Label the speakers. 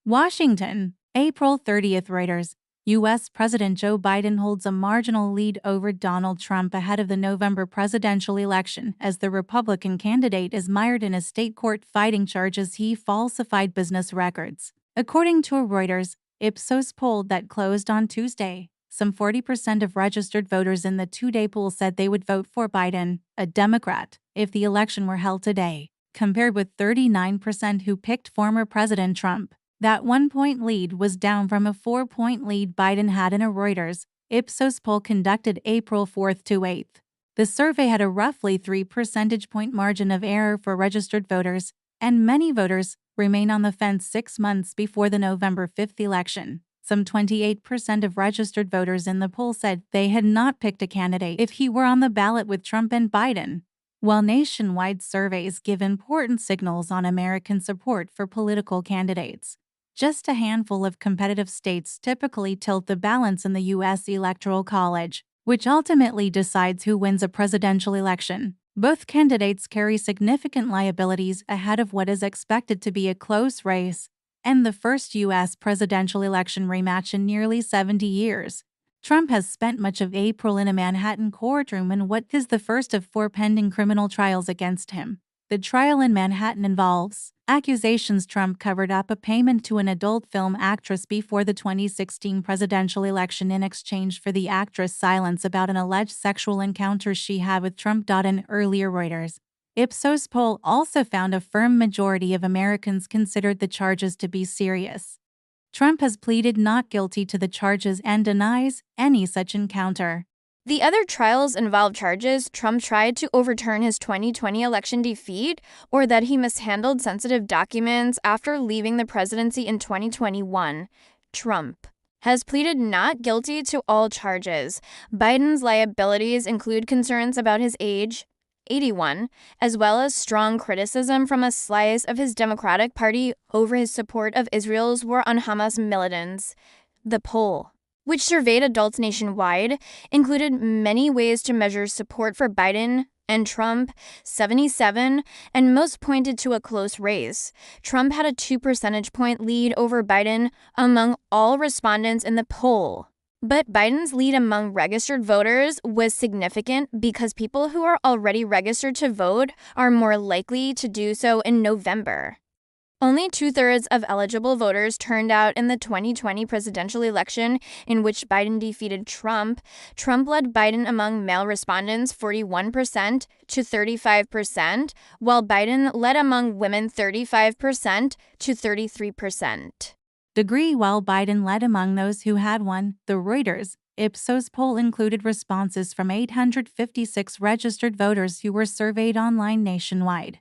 Speaker 1: Washington, April 30th. Reuters. U.S. President Joe Biden holds a marginal lead over Donald Trump ahead of the November presidential election as the Republican candidate is mired in a state court fighting charges he falsified business records. According to a Reuters Ipsos poll that closed on Tuesday, some 40% of registered voters in the two-day poll said they would vote for Biden, a Democrat, if the election were held today, compared with 39% who picked former President Trump. That 1-point lead was down from a 4-point lead Biden had in a Reuters Ipsos poll conducted April 4th to 8th. The survey had a roughly 3 percentage point margin of error for registered voters, and many voters remain on the fence 6 months before the November 5th election. Some 28% of registered voters in the poll said they had not picked a candidate if he were on the ballot with Trump and Biden. While nationwide surveys give important signals on American support for political candidates, just a handful of competitive states typically tilt the balance in the U.S. Electoral College, which ultimately decides who wins a presidential election. Both candidates carry significant liabilities ahead of what is expected to be a close race and the first U.S. presidential election rematch in nearly 70 years. Trump has spent much of April in a Manhattan courtroom in what is the first of 4 pending criminal trials against him. The trial in Manhattan involves accusations Trump covered up a payment to an adult film actress before the 2016 presidential election in exchange for the actress' silence about an alleged sexual encounter she had with Trump. An earlier Reuters Ipsos poll also found a firm majority of Americans considered the charges to be serious. Trump has pleaded not guilty to the charges and denies any such encounter.
Speaker 2: The other trials involve charges Trump tried to overturn his 2020 election defeat or that he mishandled sensitive documents after leaving the presidency in 2021. Trump has pleaded not guilty to all charges. Biden's liabilities include concerns about his age, 81, as well as strong criticism from a slice of his Democratic Party over his support of Israel's war on Hamas militants. The poll, which surveyed adults nationwide, included many ways to measure support for Biden and Trump, 77, and most pointed to a close race. Trump had a 2 percentage point lead over Biden among all respondents in the poll. But Biden's lead among registered voters was significant because people who are already registered to vote are more likely to do so in November. Only 2/3 of eligible voters turned out in the 2020 presidential election in which Biden defeated Trump. Trump led Biden among male respondents 41% to 35%, while Biden led among women 35% to 33%.
Speaker 1: While Biden led among those who had one, the Reuters Ipsos poll included responses from 856 registered voters who were surveyed online nationwide.